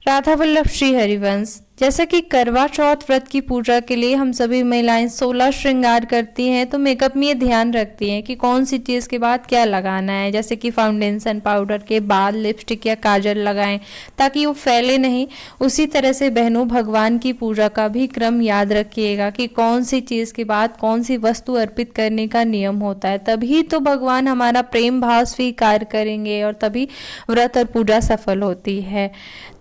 राधा वल्लभ श्री हरिवंश। जैसा कि करवा चौथ व्रत की पूजा के लिए हम सभी महिलाएं 16 श्रृंगार करती हैं, तो मेकअप में ये ध्यान रखती हैं कि कौन सी चीज़ के बाद क्या लगाना है। जैसे कि फाउंडेशन पाउडर के बाद लिपस्टिक या काजल लगाएं ताकि वो फैले नहीं। उसी तरह से बहनों, भगवान की पूजा का भी क्रम याद रखिएगा कि कौन सी चीज़ के बाद कौन सी वस्तु अर्पित करने का नियम होता है। तभी तो भगवान हमारा प्रेम भाव स्वीकार करेंगे और तभी व्रत और पूजा सफल होती है।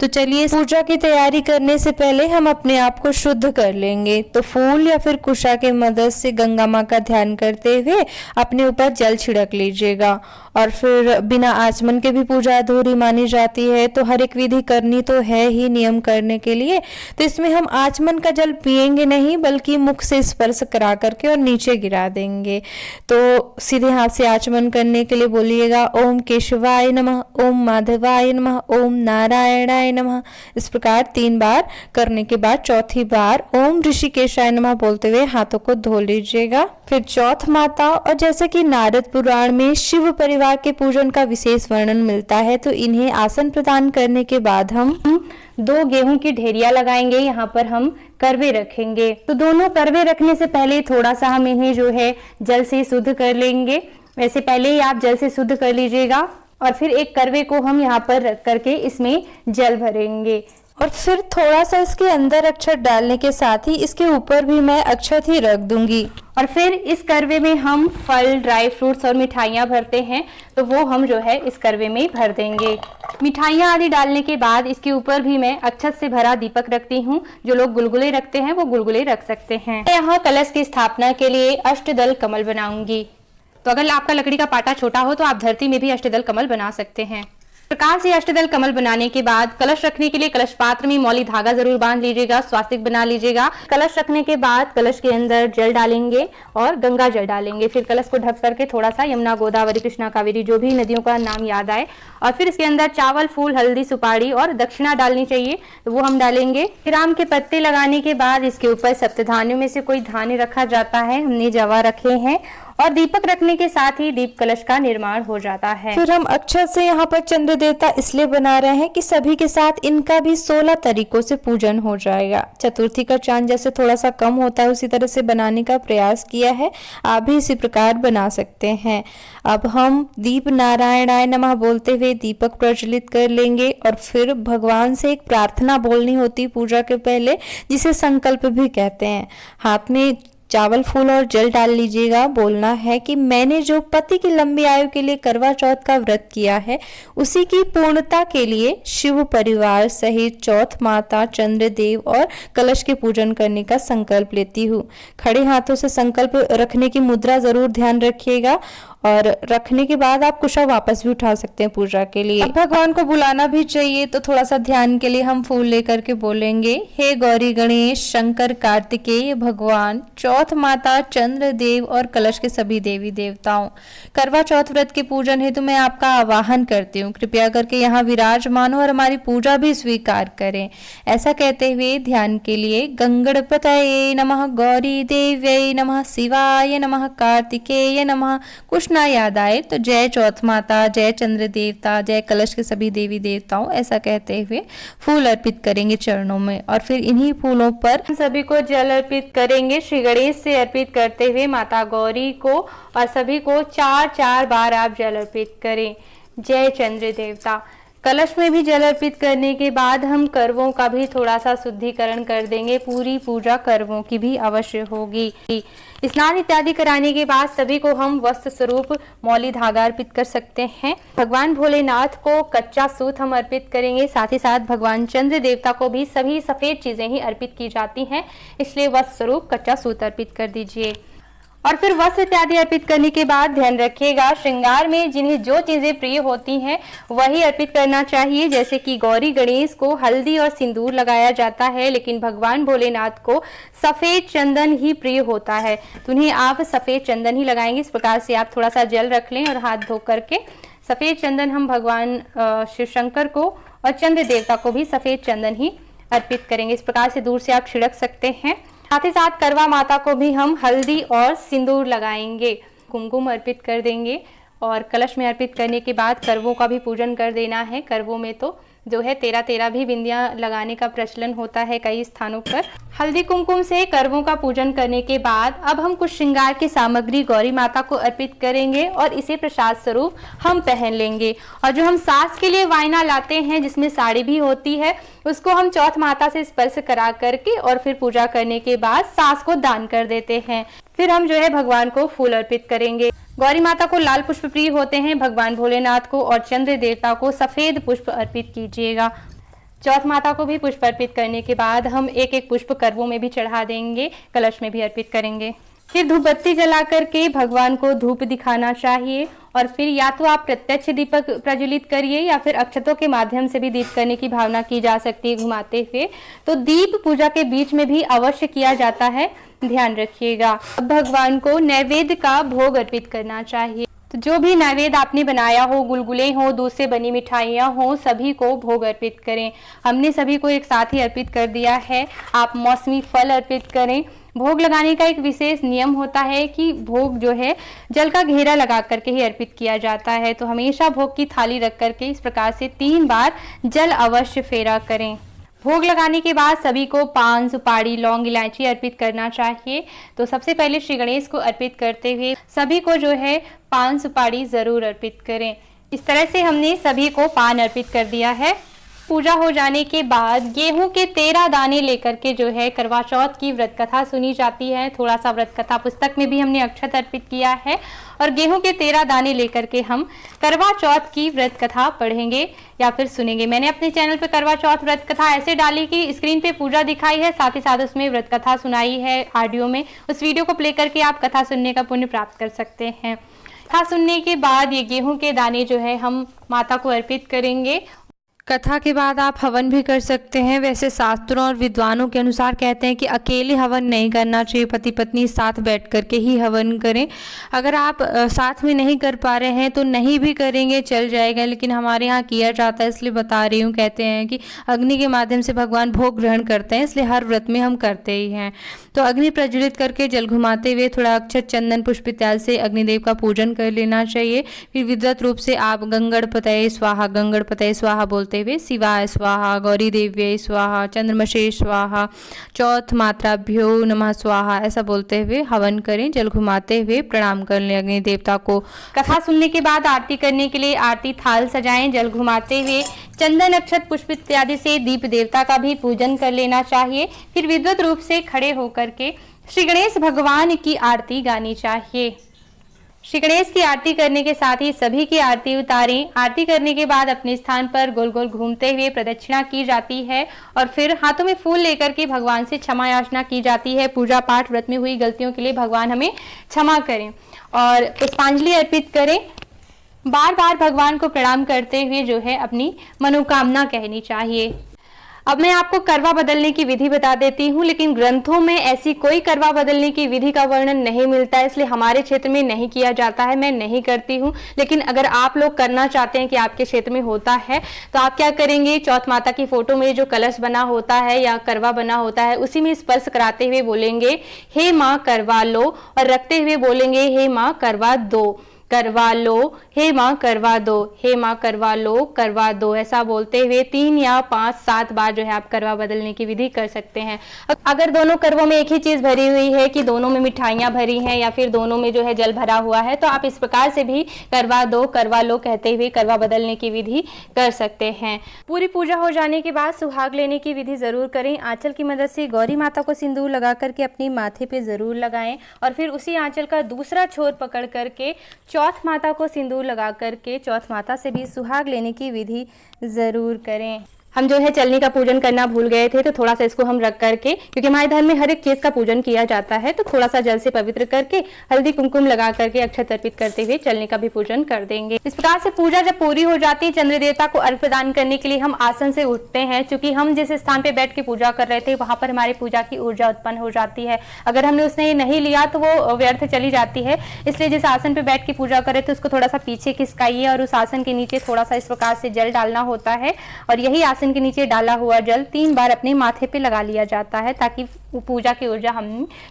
तो चलिए, पूजा की तैयारी करने से पहले हम अपने आप को शुद्ध कर लेंगे। तो फूल या फिर कुशा की मदद से गंगा माँ का ध्यान करते हुए अपने ऊपर जल छिड़क लीजिएगा। और फिर बिना आचमन के भी पूजा अधूरी मानी जाती है, तो हर एक विधि करनी तो है ही नियम करने के लिए। तो इसमें हम आचमन का जल पिएंगे नहीं, बल्कि मुख से स्पर्श करा करके और नीचे गिरा देंगे। तो सीधे हाथ से आचमन करने के लिए बोलिएगा ओम केशवाय नमः, ओम माधवाय नमः, ओम नारायणाय नमः। इस प्रकार 3 बार करने के बाद चौथी बार ओम ऋषिकेशाय नमः बोलते हुए हाथों को धो लीजिएगा। फिर चौथ माता, और जैसे कि नारद पुराण में शिव परिवार के पूजन का विशेष वर्णन मिलता है, तो इन्हें आसन प्रदान करने के बाद हम 2 गेहूं की ढेरिया लगाएंगे। यहाँ पर हम करवे रखेंगे। तो दोनों करवे रखने से पहले थोड़ा सा हम इन्हें जो है जल से शुद्ध कर लेंगे। वैसे पहले ही आप जल से शुद्ध कर लीजिएगा। और फिर एक करवे को हम यहाँ पर रख करके इसमें जल भरेंगे। और फिर थोड़ा सा इसके अंदर अक्षत डालने के साथ ही इसके ऊपर भी मैं अक्षत ही रख दूंगी। और फिर इस करवे में हम फल, ड्राई फ्रूट्स और मिठाइयाँ भरते हैं, तो वो हम जो है इस करवे में भर देंगे। मिठाइयाँ आदि डालने के बाद इसके ऊपर भी मैं अक्षत से भरा दीपक रखती हूँ। जो लोग गुलगुले रखते हैं वो गुलगुले रख सकते हैं। यहाँ कलश की स्थापना के लिए अष्टदल कमल बनाऊंगी। तो अगर आपका लकड़ी का पाटा छोटा हो तो आप धरती में भी अष्टदल कमल बना सकते हैं। प्रकार से अष्टदल कमल बनाने के बाद कलश रखने के लिए कलश पात्र में मौली धागा जरूर बांध लीजिएगा, स्वास्तिक बना लीजिएगा। कलश रखने के बाद कलश के अंदर जल डालेंगे और गंगा जल डालेंगे। फिर कलश को ढक करके थोड़ा सा यमुना, गोदावरी, कृष्णा, कावेरी, जो भी नदियों का नाम याद आए, और फिर इसके अंदर चावल, फूल, हल्दी, सुपारी और दक्षिणा डालनी चाहिए, तो वो हम डालेंगे। फिर आम के पत्ते लगाने के बाद इसके ऊपर सप्तधान्यों में से कोई धान्य रखा जाता है। हमने जवा रखे हैं और दीपक रखने के साथ ही दीप कलश का निर्माण हो जाता है। फिर हम अक्षत से यहाँ पर चंद्र देवता इसलिए बना रहे हैं कि सभी के साथ इनका भी 16 तरीकों से पूजन हो जाएगा। चतुर्थी का चांद जैसे थोड़ा सा कम होता है, उसी तरह से बनाने का प्रयास किया है। आप भी इसी प्रकार बना सकते हैं। अब हम दीप नारायणाय नमः बोलते हुए दीपक प्रज्वलित कर लेंगे। और फिर भगवान से एक प्रार्थना बोलनी होती है पूजा के पहले, जिसे संकल्प भी कहते हैं। हाथ में चावल, फूल और जल डाल लीजिएगा। बोलना है कि मैंने जो पति की लंबी आयु के लिए करवा चौथ का व्रत किया है, उसी की पूर्णता के लिए शिव परिवार सहित चौथ माता, चंद्रदेव और कलश के पूजन करने का संकल्प लेती हूँ। खड़े हाथों से संकल्प रखने की मुद्रा जरूर ध्यान रखिएगा। और रखने के बाद आप कुशा वापस भी उठा सकते हैं पूजा के लिए। अब भगवान को बुलाना भी चाहिए, तो थोड़ा सा ध्यान के लिए हम फूल लेकर के बोलेंगे, हे गौरी गणेश शंकर कार्तिकेय भगवान, चौथ माता, चंद्र देव और कलश के सभी देवी देवताओं, करवा चौथ व्रत के पूजन हेतु मैं आपका आवाहन करती हूँ। कृपया करके यहाँ विराजमान हो और हमारी पूजा भी स्वीकार करें। ऐसा कहते हुए ध्यान के लिए गंगणपतये नमः, गौरी देव्यै नमः, शिवाय नमः, कार्तिकेय नमः, कुछ ना याद आए तो जय चौथ माता, जय चंद्र देवता, जय कलश के सभी देवी देवताओं, ऐसा कहते हुए फूल अर्पित करेंगे चरणों में। और फिर इन्हीं फूलों पर हम सभी को जल अर्पित करेंगे। श्री गणेश से अर्पित करते हुए माता गौरी को और सभी को 4-4 बार आप जल अर्पित करें। जय चंद्र देवता। कलश में भी जल अर्पित करने के बाद हम करवों का भी थोड़ा सा शुद्धिकरण कर देंगे। पूरी पूजा करवों की भी अवश्य होगी। स्नान इत्यादि कराने के बाद सभी को हम वस्त्र स्वरूप मौली धागा अर्पित कर सकते हैं। भगवान भोलेनाथ को कच्चा सूत हम अर्पित करेंगे। साथ ही साथ भगवान चंद्र देवता को भी सभी सफेद चीजें ही अर्पित की जाती हैं, इसलिए वस्त्र स्वरूप कच्चा सूत अर्पित कर दीजिए। और फिर वस्त्र इत्यादि अर्पित करने के बाद ध्यान रखिएगा, श्रृंगार में जिन्हें जो चीजें प्रिय होती हैं वही अर्पित करना चाहिए। जैसे कि गौरी गणेश को हल्दी और सिंदूर लगाया जाता है, लेकिन भगवान भोलेनाथ को सफेद चंदन ही प्रिय होता है, तो उन्हें आप सफेद चंदन ही लगाएंगे। इस प्रकार से आप थोड़ा सा जल रख लें और हाथ धो करके सफेद चंदन हम भगवान शिव शंकर को और चंद्र देवता को भी सफेद चंदन ही अर्पित करेंगे। इस प्रकार से दूर से आप छिड़क सकते हैं। साथ ही साथ करवा माता को भी हम हल्दी और सिंदूर लगाएंगे, कुमकुम अर्पित कर देंगे। और कलश में अर्पित करने के बाद करवों का भी पूजन कर देना है। करवों में तो जो है 13-13 भी बिंदियां लगाने का प्रचलन होता है कई स्थानों पर। हल्दी कुमकुम से करवों का पूजन करने के बाद अब हम कुछ श्रृंगार की सामग्री गौरी माता को अर्पित करेंगे और इसे प्रसाद स्वरूप हम पहन लेंगे। और जो हम सास के लिए वायना लाते हैं जिसमें साड़ी भी होती है, उसको हम चौथ माता से स्पर्श करा करके और फिर पूजा करने के बाद सास को दान कर देते हैं। फिर हम जो है भगवान को फूल अर्पित करेंगे। गौरी माता को लाल पुष्प प्रिय होते हैं, भगवान भोलेनाथ को और चंद्र देवता को सफेद पुष्प अर्पित कीजिएगा। चौथ माता को भी पुष्प अर्पित करने के बाद हम एक एक पुष्प करवों में भी चढ़ा देंगे, कलश में भी अर्पित करेंगे। फिर धूप बत्ती जला करके भगवान को धूप दिखाना चाहिए और फिर या तो आप प्रत्यक्ष दीपक प्रज्वलित करिए या फिर अक्षतों के माध्यम से भी दीप करने की भावना की जा सकती है घुमाते हुए। तो दीप पूजा के बीच में भी अवश्य किया जाता है, ध्यान रखिएगा। अब भगवान को नैवेद्य का भोग अर्पित करना चाहिए। तो जो भी नैवेद्य आपने बनाया हो, गुलगुले हो, दूध से बनी मिठाइयाँ हो, सभी को भोग अर्पित करें। हमने सभी को एक साथ ही अर्पित कर दिया है। आप मौसमी फल अर्पित करें। भोग लगाने का एक विशेष नियम होता है कि भोग जो है जल का घेरा लगा करके ही अर्पित किया जाता है। तो हमेशा भोग की थाली रख करके इस प्रकार से 3 बार जल अवश्य फेरा करें। भोग लगाने के बाद सभी को पान, सुपारी, लौंग, इलायची अर्पित करना चाहिए। तो सबसे पहले श्री गणेश को अर्पित करते हुए सभी को जो है पान, सुपारी जरूर अर्पित करें। इस तरह से हमने सभी को पान अर्पित कर दिया है। पूजा हो जाने के बाद गेहूं के 13 दाने लेकर के जो है करवा चौथ की व्रत कथा सुनी जाती है। थोड़ा सा व्रत कथा पुस्तक में भी हमने अक्षत अर्पित किया है और गेहूं के 13 दाने लेकर के हम करवा चौथ की व्रत कथा पढ़ेंगे या फिर सुनेंगे। मैंने अपने चैनल पे करवा चौथ व्रत कथा ऐसे डाली कि स्क्रीन पे पूजा दिखाई है, साथ ही साथ उसमें व्रत कथा सुनाई है ऑडियो में। उस वीडियो को प्ले करके आप कथा सुनने का पुण्य प्राप्त कर सकते हैं। कथा सुनने के बाद ये गेहूं के दाने जो है हम माता को अर्पित करेंगे। कथा के बाद आप हवन भी कर सकते हैं। वैसे शास्त्रों और विद्वानों के अनुसार कहते हैं कि अकेले हवन नहीं करना चाहिए, पति पत्नी साथ बैठ करके ही हवन करें। अगर आप साथ में नहीं कर पा रहे हैं तो नहीं भी करेंगे, चल जाएगा, लेकिन हमारे यहाँ किया जाता है इसलिए बता रही हूँ। कहते हैं कि अग्नि के माध्यम से भगवान भोग ग्रहण करते हैं, इसलिए हर व्रत में हम करते ही हैं। तो अग्नि प्रज्वलित करके जल घुमाते हुए थोड़ा अक्षत, चंदन, पुष्प इत्यादि से अग्निदेव का पूजन कर लेना चाहिए। फिर विधिवत रूप से आप गंगणपतये स्वाहा, गंगणपतये स्वाहा बोलते हुए शिवाय स्वाहा, गौरी देव्यै स्वाहा, चंद्रमसे स्वाहा, चौथ मात्राभ्यो नमः स्वाहा ऐसा बोलते हुए हवन करें। जल घुमाते हुए प्रणाम कर लें अग्नि देवता को। कथा सुनने के बाद आरती करने के लिए आरती थाल सजाएं। जल घुमाते हुए चंदन, अक्षत, पुष्प इत्यादि से दीप देवता का भी पूजन कर लेना चाहिए। फिर विद्युत रूप से खड़े होकर के श्री गणेश भगवान की आरती गानी चाहिए। श्री गणेश की आरती करने के साथ ही सभी की आरती उतारें। आरती करने के बाद अपने स्थान पर गोल गोल घूमते हुए प्रदक्षिणा की जाती है और फिर हाथों में फूल लेकर के भगवान से क्षमा याचना की जाती है। पूजा पाठ व्रत में हुई गलतियों के लिए भगवान हमें क्षमा करें और पुष्पांजलि अर्पित करें। बार बार भगवान को प्रणाम करते हुए जो है अपनी मनोकामना कहनी चाहिए। अब मैं आपको करवा बदलने की विधि बता देती हूँ, लेकिन ग्रंथों में ऐसी कोई करवा बदलने की विधि का वर्णन नहीं मिलता है, इसलिए हमारे क्षेत्र में नहीं किया जाता है, मैं नहीं करती हूँ। लेकिन अगर आप लोग करना चाहते हैं कि आपके क्षेत्र में होता है तो आप क्या करेंगे, चौथ माता की फोटो में जो कलश बना होता है या करवा बना होता है उसी में स्पर्श कराते हुए बोलेंगे हे माँ करवा लो, और रखते हुए बोलेंगे हे माँ करवा दो, करवा लो, हे माँ करवा दो, हे माँ करवा लो, करवा दो, ऐसा बोलते हुए 3 या 5, 7 बार जो है आप करवा बदलने की विधि कर सकते हैं। अगर दोनों करवों में एक ही चीज भरी हुई है कि दोनों में मिठाइयाँ भरी हैं या फिर दोनों में जो है जल भरा हुआ है तो आप इस प्रकार से भी करवा दो, करवा लो कहते हुए करवा बदलने की विधि कर सकते हैं। पूरी पूजा हो जाने के बाद सुहाग लेने की विधि जरूर करें। आंचल की मदद से गौरी माता को सिंदूर लगा करके अपनी माथे पे जरूर लगाएं और फिर उसी आंचल का दूसरा छोर पकड़ करके चौथ माता को सिंदूर लगा करके चौथ माता से भी सुहाग लेने की विधि जरूर करें। हम जो है चलनी का पूजन करना भूल गए थे तो थोड़ा सा इसको हम रख करके, क्योंकि हमारे धर्म में हर एक चीज का पूजन किया जाता है, तो थोड़ा सा जल से पवित्र करके हल्दी कुमकुम लगा करके अक्षत अर्पित करते हुए चलनी का भी पूजन कर देंगे। इस प्रकार से पूजा जब पूरी हो जाती है, चंद्र देवता को अर्घ्य प्रदान करने के लिए हम आसन से उठते हैं। चूंकि हम जिस स्थान पे बैठ के पूजा कर रहे थे वहां पर हमारी पूजा की ऊर्जा उत्पन्न हो जाती है। अगर हमने उसने नहीं लिया तो वो व्यर्थ चली जाती है। इसलिए जिस आसन पे बैठ के पूजा कर रहे थे उसको थोड़ा सा पीछे खिसकाइए और उस आसन के नीचे थोड़ा सा इस प्रकार से जल डालना होता है और यही आसन के नीचे डाला हुआ जल 3 बार अपने माथे पे लगा लिया जाता है ताकि पूजा की ऊर्जा हम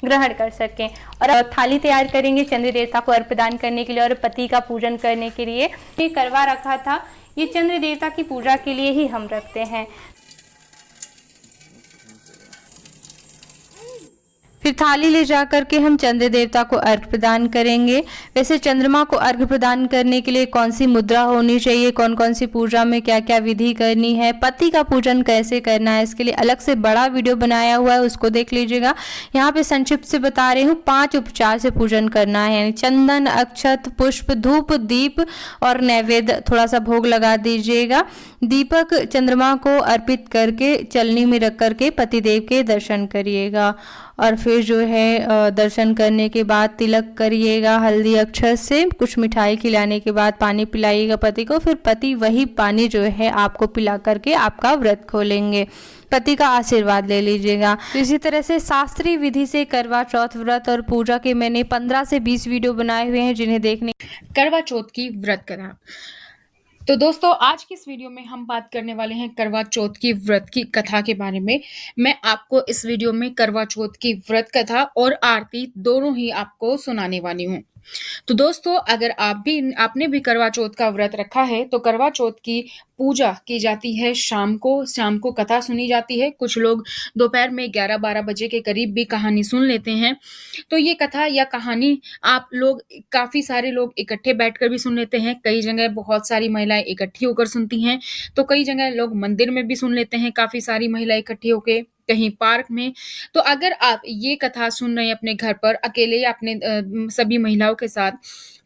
ग्रहण कर सकें। और थाली तैयार करेंगे चंद्र देवता को अर्घ्य प्रदान करने के लिए और पति का पूजन करने के लिए। करवा रखा था, ये चंद्र देवता की पूजा के लिए ही हम रखते हैं। फिर थाली ले जा करके हम चंद्र देवता को अर्घ्य प्रदान करेंगे। वैसे चंद्रमा को अर्घ्य प्रदान करने के लिए कौन सी मुद्रा होनी चाहिए, कौन कौन सी पूजा में क्या क्या विधि करनी है, पति का पूजन कैसे करना है, इसके लिए अलग से बड़ा वीडियो बनाया हुआ है, उसको देख लीजिएगा। यहाँ पे संक्षिप्त से बता रही हूँ, 5 उपचार से पूजन करना है, यानी चंदन, अक्षत, पुष्प, धूप, दीप और नैवेद्य थोड़ा सा भोग लगा दीजिएगा। दीपक चंद्रमा को अर्पित करके चलनी में रख करके पतिदेव के दर्शन करिएगा। और फिर जो है दर्शन करने के बाद तिलक करिएगा हल्दी अक्षर से। कुछ मिठाई खिलाने के बाद पानी पिलाइएगा पति को। फिर पति वही पानी जो है आपको पिला करके आपका व्रत खोलेंगे। पति का आशीर्वाद ले लीजिएगा। तो इसी तरह से शास्त्रीय विधि से करवा चौथ व्रत और पूजा के मैंने 15 से 20 वीडियो बनाए हुए हैं, जिन्हें देखने। करवा चौथ की व्रत कथा। तो दोस्तों, आज की इस वीडियो में हम बात करने वाले हैं करवा चौथ की व्रत की कथा के बारे में। मैं आपको इस वीडियो में करवा चौथ की व्रत कथा और आरती दोनों ही आपको सुनाने वाली हूँ। तो दोस्तों, अगर आपने भी करवा चौथ का व्रत रखा है तो करवा चौथ की पूजा की जाती है शाम को कथा सुनी जाती है। कुछ लोग दोपहर में 11-12 बजे के करीब भी कहानी सुन लेते हैं। तो ये कथा या कहानी आप लोग काफ़ी सारे लोग इकट्ठे बैठकर भी सुन लेते हैं। कई जगह बहुत सारी महिलाएं इकट्ठी होकर सुनती हैं, तो कई जगह लोग मंदिर में भी सुन लेते हैं, काफ़ी सारी महिलाएं इकट्ठी होकर, कहीं पार्क में। तो अगर आप ये कथा सुन रहे हैं अपने घर पर अकेले या अपने सभी महिलाओं के साथ,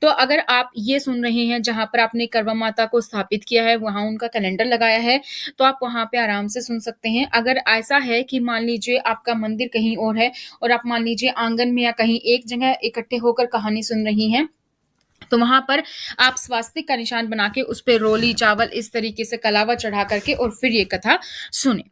तो अगर आप ये सुन रहे हैं जहाँ पर आपने करवा माता को स्थापित किया है, वहाँ उनका कैलेंडर लगाया है, तो आप वहाँ पे आराम से सुन सकते हैं। अगर ऐसा है कि मान लीजिए आपका मंदिर कहीं और है और आप मान लीजिए आंगन में या कहीं एक जगह इकट्ठे होकर कहानी सुन रही हैं, तो वहां पर आप स्वास्तिक का निशान बना के उस पे रोली चावल इस तरीके से कलावा चढ़ा करके और फिर ये कथा सुने।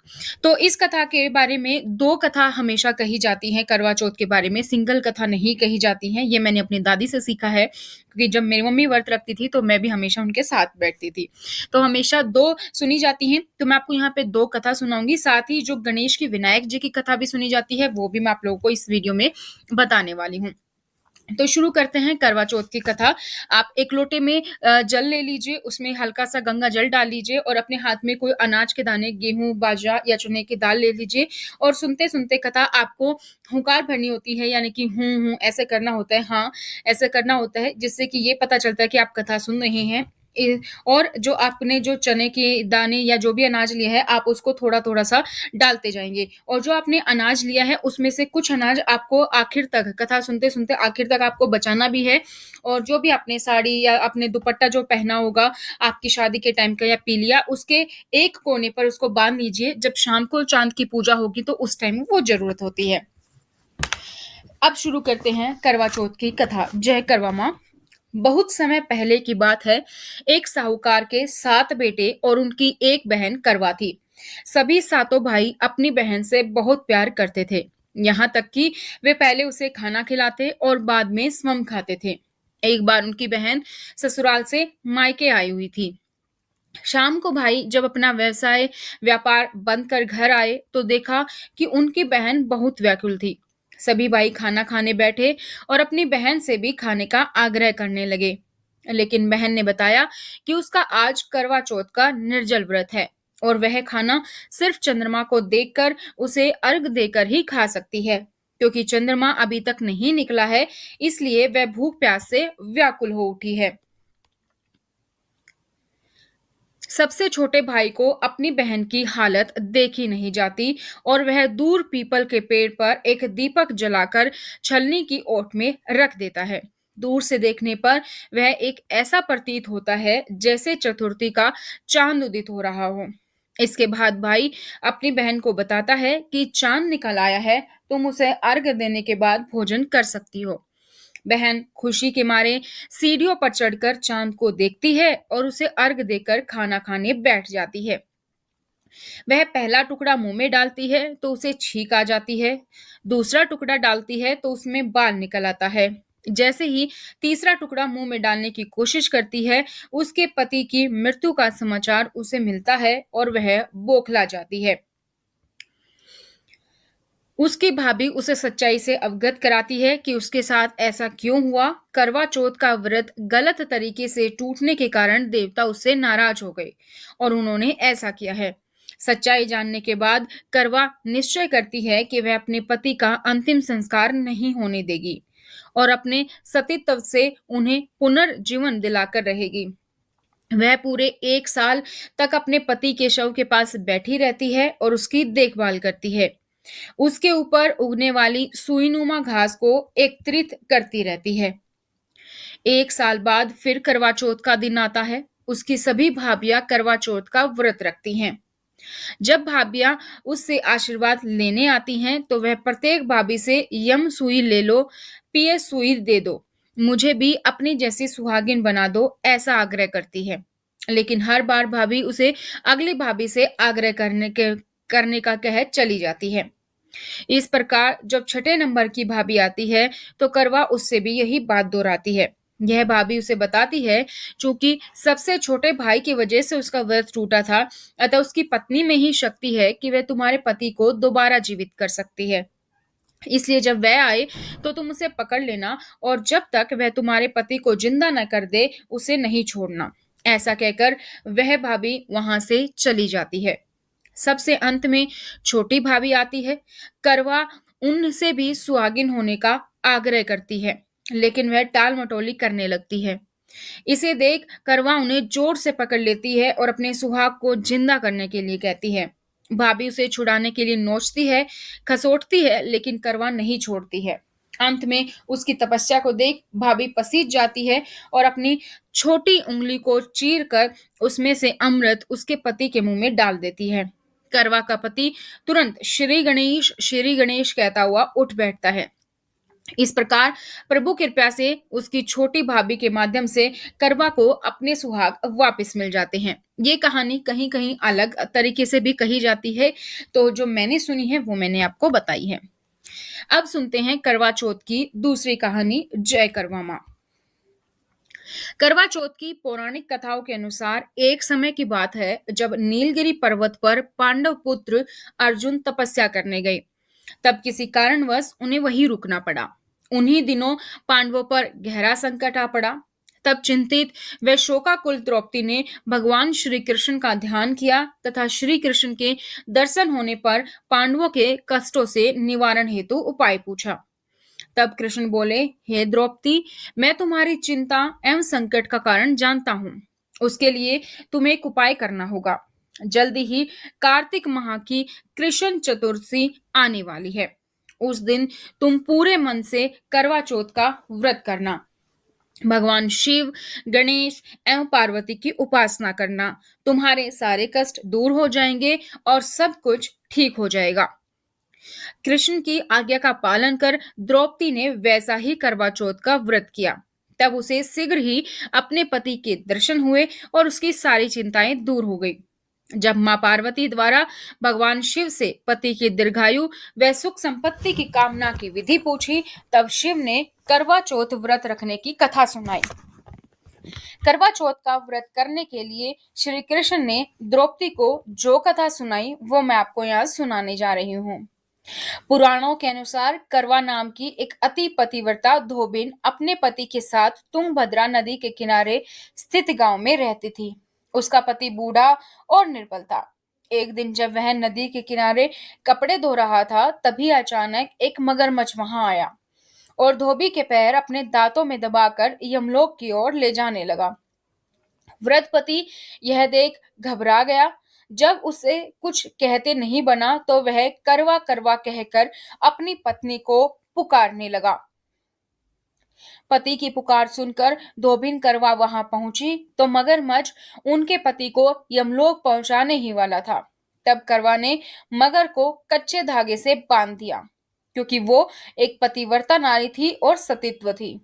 तो इस कथा के बारे में 2 कथा हमेशा कही जाती हैं। करवा चौथ के बारे में सिंगल कथा नहीं कही जाती हैं। ये मैंने अपनी दादी से सीखा है, क्योंकि जब मेरी मम्मी व्रत रखती थी तो मैं भी हमेशा उनके साथ बैठती थी। तो हमेशा 2 सुनी जाती हैं। तो मैं आपको यहाँ पे 2 कथा सुनाऊंगी। साथ ही जो गणेश की विनायक जी की कथा भी सुनी जाती है, वो भी मैं आप लोगों को इस वीडियो में बताने वाली हूँ। तो शुरू करते हैं करवा चौथ की कथा। आप एक लोटे में जल ले लीजिए, उसमें हल्का सा गंगा जल डाल लीजिए और अपने हाथ में कोई अनाज के दाने, गेहूं, बाजरा या चने की दाल ले लीजिए और सुनते सुनते कथा आपको हुंकार भरनी होती है, यानी कि हूं ऐसे करना होता है। हाँ, ऐसे करना होता है, जिससे कि ये पता चलता है कि आप कथा सुन रहे हैं। और जो आपने जो चने के दाने या जो भी अनाज लिया है, आप उसको थोड़ा-थोड़ा सा डालते जाएँगे और जो आपने अनाज लिया है, उसमें से कुछ अनाज आपको आखिर तक, कथा सुनते-सुनते आखिर तक आपको बचाना भी है। और जो भी आपने साड़ी या आपने दुपट्टा जो पहना होगा, आपकी शादी के टाइम का या पीलिया, उसके एक कोने पर उसको बाँध लीजिए। जब शाम को चाँद की पूजा होगी, तो उस टाइम वो ज़रूरत होती है। अब शुरू करते हैं करवा चौथ की कथा। जय करवा माँ। बहुत समय पहले की बात है। एक साहूकार के 7 बेटे और उनकी एक बहन करवा थी। सभी सातों भाई अपनी बहन से बहुत प्यार करते थे, यहाँ तक कि वे पहले उसे खाना खिलाते और बाद में स्वयं खाते थे। एक बार उनकी बहन ससुराल से मायके आई हुई थी। शाम को भाई जब अपना व्यापार बंद कर घर आए, तो देखा कि उनकी बहन बहुत व्याकुल थी। सभी भाई खाना खाने बैठे और अपनी बहन से भी खाने का आग्रह करने लगे, लेकिन बहन ने बताया कि उसका आज करवा चौथ का निर्जल व्रत है और वह खाना सिर्फ चंद्रमा को देखकर, उसे अर्घ देकर ही खा सकती है, क्योंकि चंद्रमा अभी तक नहीं निकला है, इसलिए वह भूख प्यास से व्याकुल हो उठी है। सबसे छोटे भाई को अपनी बहन की हालत देखी नहीं जाती और वह दूर पीपल के पेड़ पर एक दीपक जलाकर छलनी की ओट में रख देता है। दूर से देखने पर वह एक ऐसा प्रतीत होता है जैसे चतुर्थी का चांद उदित हो रहा हो। इसके बाद भाई अपनी बहन को बताता है कि चांद निकल आया है, तुम उसे अर्घ देने के बाद भोजन कर सकती हो। बहन खुशी के मारे सीढ़ियों पर चढ़कर चांद को देखती है और उसे अर्घ देकर खाना खाने बैठ जाती है। वह पहला टुकड़ा मुंह में डालती है तो उसे छींक आ जाती है, दूसरा टुकड़ा डालती है तो उसमें बाल निकल आता है। जैसे ही तीसरा टुकड़ा मुंह में डालने की कोशिश करती है, उसके पति की मृत्यु का समाचार उसे मिलता है और वह बौखला जाती है। उसकी भाभी उसे सच्चाई से अवगत कराती है कि उसके साथ ऐसा क्यों हुआ। करवा चौथ का व्रत गलत तरीके से टूटने के कारण देवता उससे नाराज हो गए और उन्होंने ऐसा किया है। सच्चाई जानने के बाद करवा निश्चय करती है कि वह अपने पति का अंतिम संस्कार नहीं होने देगी और अपने सतीत्व से उन्हें पुनर्जीवन दिलाकर रहेगी। वह पूरे 1 साल तक अपने पति के शव के पास बैठी रहती है और उसकी देखभाल करती है। उसके ऊपर उगने वाली सुईनुमा घास को एकत्रित करती रहती है। 1 साल बाद फिर करवा चौथ का दिन आता है। उसकी सभी भाभियां करवा चौथ का व्रत रखती हैं। जब भाभियां उससे आशीर्वाद लेने आती हैं तो वह प्रत्येक भाभी से यम सुई ले लो, पीएस सुई दे दो, मुझे भी अपनी जैसी सुहागिन बना दो, ऐसा आग्रह करती है। लेकिन हर बार भाभी उसे अगली भाभी से आग्रह करने का कह चली जाती है। इस प्रकार जब छठे नंबर की भाभी आती है तो करवा उससे भी यही बात दोहराती है। यह भाभी उसे बताती है, चूंकि सबसे छोटे भाई की वजह से उसका व्रत टूटा था, अतः उसकी पत्नी में ही शक्ति है कि वह तुम्हारे पति को दोबारा जीवित कर सकती है। इसलिए जब वह आए तो तुम उसे पकड़ लेना और जब तक वह तुम्हारे पति को जिंदा न कर दे उसे नहीं छोड़ना। ऐसा कहकर वह भाभी वहां से चली जाती है। सबसे अंत में छोटी भाभी आती है। करवा उनसे भी सुहागिन होने का आग्रह करती है, लेकिन वह टाल मटोली करने लगती है। इसे देख करवा उन्हें जोर से पकड़ लेती है और अपने सुहाग को जिंदा करने के लिए कहती है। भाभी उसे छुड़ाने के लिए नोचती है, खसोटती है, लेकिन करवा नहीं छोड़ती है। अंत में उसकी तपस्या को देख भाभी पसीज जाती है और अपनी छोटी उंगली को चीर कर उसमें से अमृत उसके पति के मुंह में डाल देती है। करवा का पति तुरंत श्री गणेश कहता हुआ उठ बैठता है। इस प्रकार प्रभु कृपया से उसकी छोटी भाभी के माध्यम से करवा को अपने सुहाग वापस मिल जाते हैं। ये कहानी कहीं कहीं अलग तरीके से भी कही जाती है, तो जो मैंने सुनी है वो मैंने आपको बताई है। अब सुनते हैं करवा चौथ की दूसरी कहानी, जय करवा माँ। करवा चौथ की पौराणिक कथाओं के अनुसार एक समय की बात है जब नीलगिरी पर्वत पर पांडव पुत्र अर्जुन तपस्या करने गए। तब किसी कारणवश उन्हें वहीं रुकना पड़ा। उन्हीं दिनों पांडवों पर गहरा संकट आ पड़ा। तब चिंतित व शोकाकुल द्रौपदी ने भगवान श्री कृष्ण का ध्यान किया तथा श्री कृष्ण के दर्शन होने पर पांडवों के कष्टों से निवारण हेतु उपाय पूछा। तब कृष्ण बोले, हे द्रौपदी, मैं तुम्हारी चिंता एवं संकट का कारण जानता हूँ। उसके लिए तुम्हें एक उपाय करना होगा। जल्दी ही कार्तिक माह की कृष्ण चतुर्थी आने वाली है। उस दिन तुम पूरे मन से करवा चौथ का व्रत करना। भगवान शिव, गणेश एवं पार्वती की उपासना करना। तुम्हारे सारे कष्ट दूर हो जाएंगे और सब कुछ ठीक हो जाएगा। कृष्ण की आज्ञा का पालन कर द्रौपदी ने वैसा ही करवा चौथ का व्रत किया। तब उसे शीघ्र ही अपने पति के दर्शन हुए और उसकी सारी चिंताएं दूर हो गई। जब मां पार्वती द्वारा भगवान शिव से पति की दीर्घायु व सुख संपत्ति की कामना की विधि पूछी, तब शिव ने करवा चौथ व्रत रखने की कथा सुनाई। करवा चौथ का व्रत करने के लिए श्री कृष्ण ने द्रौपदी को जो कथा सुनाई वो मैं आपको यहाँ सुनाने जा रही हूँ। पुराणों के अनुसार करवा नाम की एक अति पतिव्रता धोबिन अपने पति के साथ तुंगभद्रा नदी के किनारे स्थित गांव में रहती थी। उसका पति बूढ़ा और निर्बल था। एक दिन जब वह नदी के किनारे कपड़े धो रहा था, तभी अचानक एक मगरमच्छ वहां आया और धोबी के पैर अपने दांतों में दबाकर यमलोक की ओर ले जाने लगा। व्रतपति यह देख घबरा गया। जब उसे कुछ कहते नहीं बना तो वह करवा करवा कहकर अपनी पत्नी को पुकारने लगा। पति की पुकार सुनकर धोबिन करवा वहां पहुंची तो मगरमच्छ उनके पति को यमलोक पहुंचाने ही वाला था। तब करवा ने मगर को कच्चे धागे से बांध दिया, क्योंकि वो एक पतिव्रता नारी थी और सतीत्व थी,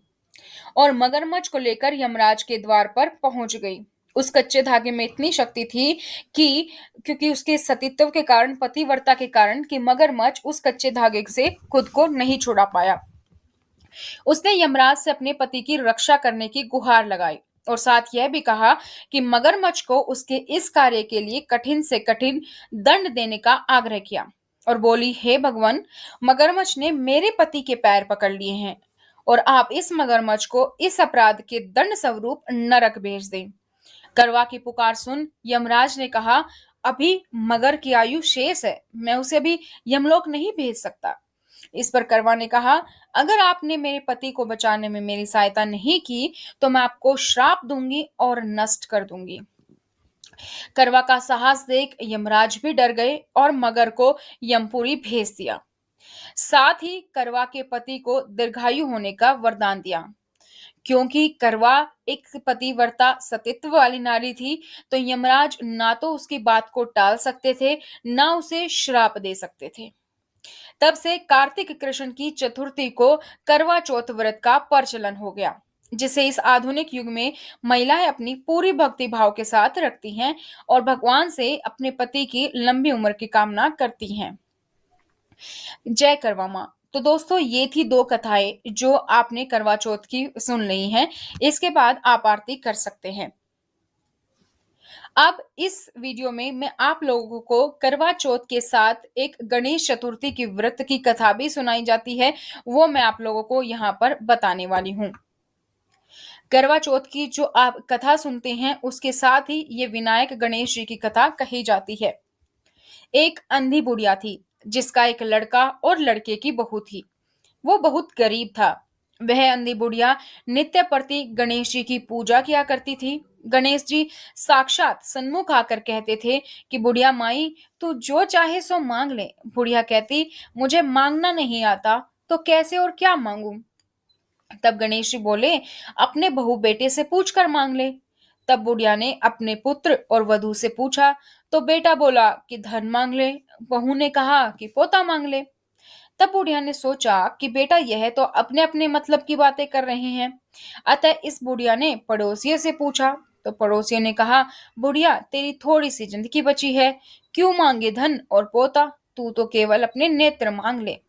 और मगरमच्छ को लेकर यमराज के द्वार पर पहुंच गई। उस कच्चे धागे में इतनी शक्ति थी कि क्योंकि उसके सतीत्व के कारण, पतिव्रता के कारण, कि मगरमच्छ उस कच्चे धागे से खुद को नहीं छुड़ा पाया। उसने यमराज से अपने पति की रक्षा करने की गुहार लगाई और साथ यह भी कहा कि मगरमच्छ को उसके इस कार्य के लिए कठिन से कठिन दंड देने का आग्रह किया। और बोली, हे भगवान, मगरमच्छ ने मेरे पति के पैर पकड़ लिए हैं और आप इस मगरमच्छ को इस अपराध के दंड स्वरूप नरक भेज दें। करवा की पुकार सुन यमराज ने कहा, अभी मगर की आयु शेष है, मैं उसे अभी यमलोक नहीं भेज सकता। इस पर करवा ने कहा, अगर आपने मेरे पति को बचाने में मेरी सहायता नहीं की तो मैं आपको श्राप दूंगी और नष्ट कर दूंगी। करवा का साहस देख यमराज भी डर गए और मगर को यमपुरी भेज दिया। साथ ही करवा के पति को दीर्घायु होने का वरदान दिया। क्योंकि करवा एक पतिव्रता सतीत्व वाली नारी थी, तो यमराज ना तो उसकी बात को टाल सकते थे, ना उसे श्राप दे सकते थे। तब से कार्तिक कृष्ण की चतुर्थी को करवा चौथ व्रत का प्रचलन हो गया, जिसे इस आधुनिक युग में महिलाएं अपनी पूरी भक्ति भाव के साथ रखती हैं और भगवान से अपने पति की लंबी उम्र की कामना करती हैं। जय करवा माँ। तो दोस्तों, ये थी 2 कथाएं जो आपने करवा चौथ की सुन ली हैं। इसके बाद आप आरती कर सकते हैं। अब इस वीडियो में मैं आप लोगों को करवा चौथ के साथ एक गणेश चतुर्थी की व्रत की कथा भी सुनाई जाती है, वो मैं आप लोगों को यहाँ पर बताने वाली हूँ। करवा चौथ की जो आप कथा सुनते हैं, उसके साथ ही ये विनायक गणेश जी की कथा कही जाती है। एक अंधी बुढ़िया थी, जिसका एक लड़का और लड़के की बहू थी। वो बहुत गरीब था। वह अंधी बुढ़िया नित्य प्रति गणेश जी की पूजा किया करती थी। गणेश जी साक्षात सन्मुख आकर कहते थे कि बुढ़िया माई, तू जो चाहे सो मांग ले। बुढ़िया कहती, मुझे मांगना नहीं आता, तो कैसे और क्या मांगू। तब गणेश जी बोले, अपने बहू बेटे से पूछ कर मांग ले। तब बुढ़िया ने अपने पुत्र और वधू से पूछा, तो बेटा बोला कि धन मांग ले, बहू ने कहा कि पोता मांग ले। तब बुढ़िया ने सोचा कि बेटा यह तो अपने अपने मतलब की बातें कर रहे हैं। अतः इस बुढ़िया ने पड़ोसियों से पूछा, तो पड़ोसियों ने कहा, बुढ़िया तेरी थोड़ी सी जिंदगी बची है, क्यों मांगे धन और पोता, तू तो केवल अपने नेत्र मांग ले,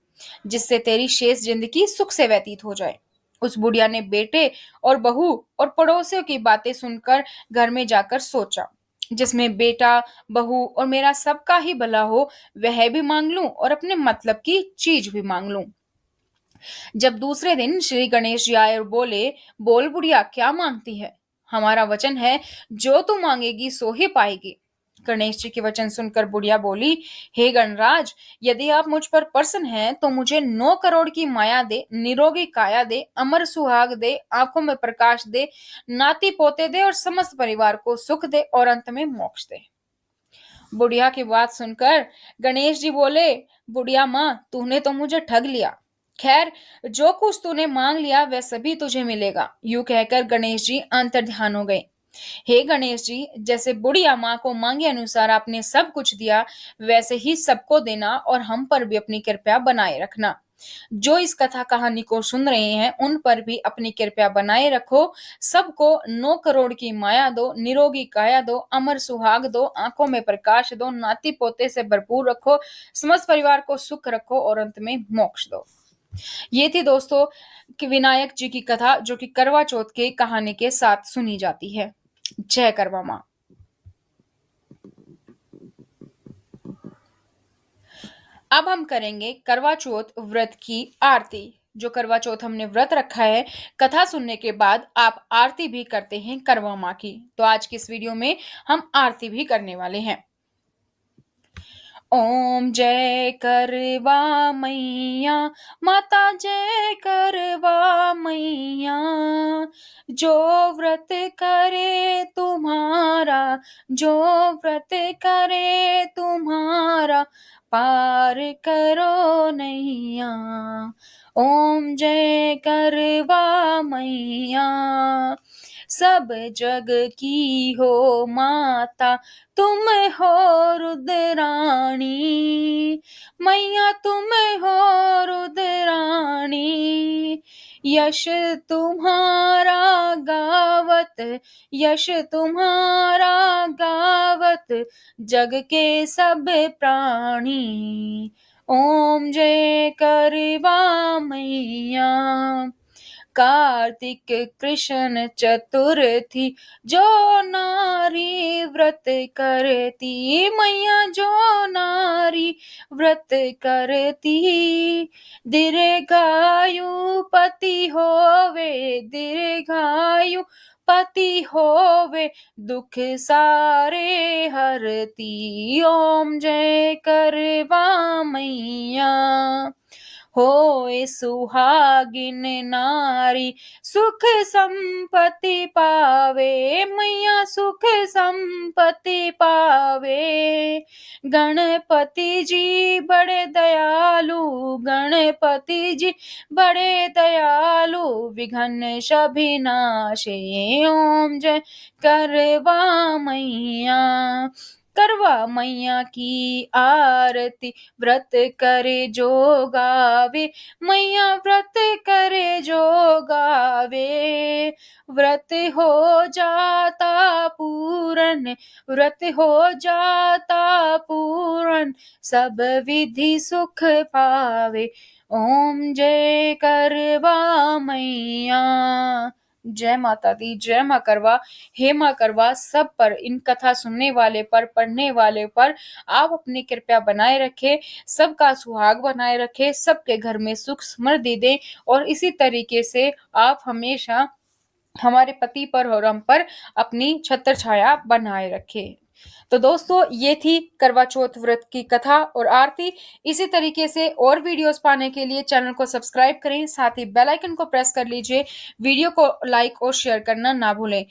जिससे तेरी शेष जिंदगी सुख से व्यतीत हो जाए। उस बुढ़िया ने बेटे और बहू और पड़ोसियों की बातें सुनकर घर में जाकर सोचा, जिसमें बेटा, बहू और मेरा सबका ही भला हो, वह भी मांग लूं और अपने मतलब की चीज भी मांग लूं। जब दूसरे दिन श्री गणेश जी आए और बोले, बोल बुढ़िया क्या मांगती है, हमारा वचन है जो तू मांगेगी सो ही पाएगी। गणेश जी के वचन सुनकर बुढ़िया बोली, हे गणराज, यदि आप मुझ पर प्रसन्न हैं तो मुझे 9 करोड़ की माया दे, निरोगी काया दे, अमर सुहाग दे, आंखों में प्रकाश दे, नाती पोते दे और समस्त परिवार को सुख दे और अंत में मोक्ष दे। बुढ़िया की बात सुनकर गणेश जी बोले, बुढ़िया माँ, तूने तो मुझे ठग लिया। खैर, जो कुछ तूने मांग लिया वह सभी तुझे मिलेगा। यूं कहकर गणेश जी अंतर्ध्यान हो गए। हे गणेश जी, जैसे बुढ़िया माँ को मांगे अनुसार आपने सब कुछ दिया, वैसे ही सबको देना और हम पर भी अपनी कृपया बनाए रखना। जो इस कथा कहानी को सुन रहे हैं, उन पर भी अपनी कृपया बनाए रखो। सबको 9 करोड़ की माया दो, निरोगी काया दो, अमर सुहाग दो, आंखों में प्रकाश दो, नाती पोते से भरपूर रखो, समस्त परिवार को सुख रखो और अंत में मोक्ष दो। ये थी दोस्तों कि विनायक जी की कथा, जो कि करवा चौथ के कहानी के साथ सुनी जाती है। जय करवा माँ। अब हम करेंगे करवा चौथ व्रत की आरती। जो करवा चौथ हमने व्रत रखा है, कथा सुनने के बाद आप आरती भी करते हैं करवा माँ की। तो आज की इस वीडियो में हम आरती भी करने वाले हैं। ओम जय करवा मैया, माता जय करवा मैया, जो व्रत करे तुम्हारा, जो व्रत करे तुम्हारा, पार करो नैया। ओम जय करवा मैया, सब जग की हो माता, तुम हो रुद्राणी, मैया तुम हो रुद्राणी। यश तुम्हारा गावत, यश तुम्हारा गावत, जग के सब प्राणी। ओम जय करवा मैया। कार्तिक कृष्ण चतुर्थी जो नारी व्रत करती, मैया जो नारी व्रत करती, दीर्घायु पति होवे, दीर्घायु पति होवे, दुख सारे हरती, ओम जय करवा मैया। होए सुहागिन नारी सुख संपत्ति पावे, मैया सुख संपत्ति पावे। गणपति जी बड़े दयालु, गणपति जी बड़े दयालु, विघ्न सभी नाशे, ओम जय करवा मैया। करवा मैया की आरती व्रत करे जो गावे, मैया व्रत करे जो गावे, व्रत हो जाता पूरन, व्रत हो जाता पूरन, सब विधि सुख पावे, ओम जय करवा मैया। जय माता दी, जय माँ करवा। हे माँ करवा, सब पर, इन कथा सुनने वाले पर, पढ़ने वाले पर आप अपनी कृपया बनाए रखे, सबका सुहाग बनाए रखे, सबके घर में सुख समृद्धि दें और इसी तरीके से आप हमेशा हमारे पति पर और हम पर अपनी छत्र छाया बनाए रखे। तो दोस्तों, ये थी करवा चौथ व्रत की कथा और आरती। इसी तरीके से और वीडियोस पाने के लिए चैनल को सब्सक्राइब करें, साथ ही बेल आइकन को प्रेस कर लीजिए। वीडियो को लाइक और शेयर करना ना भूलें।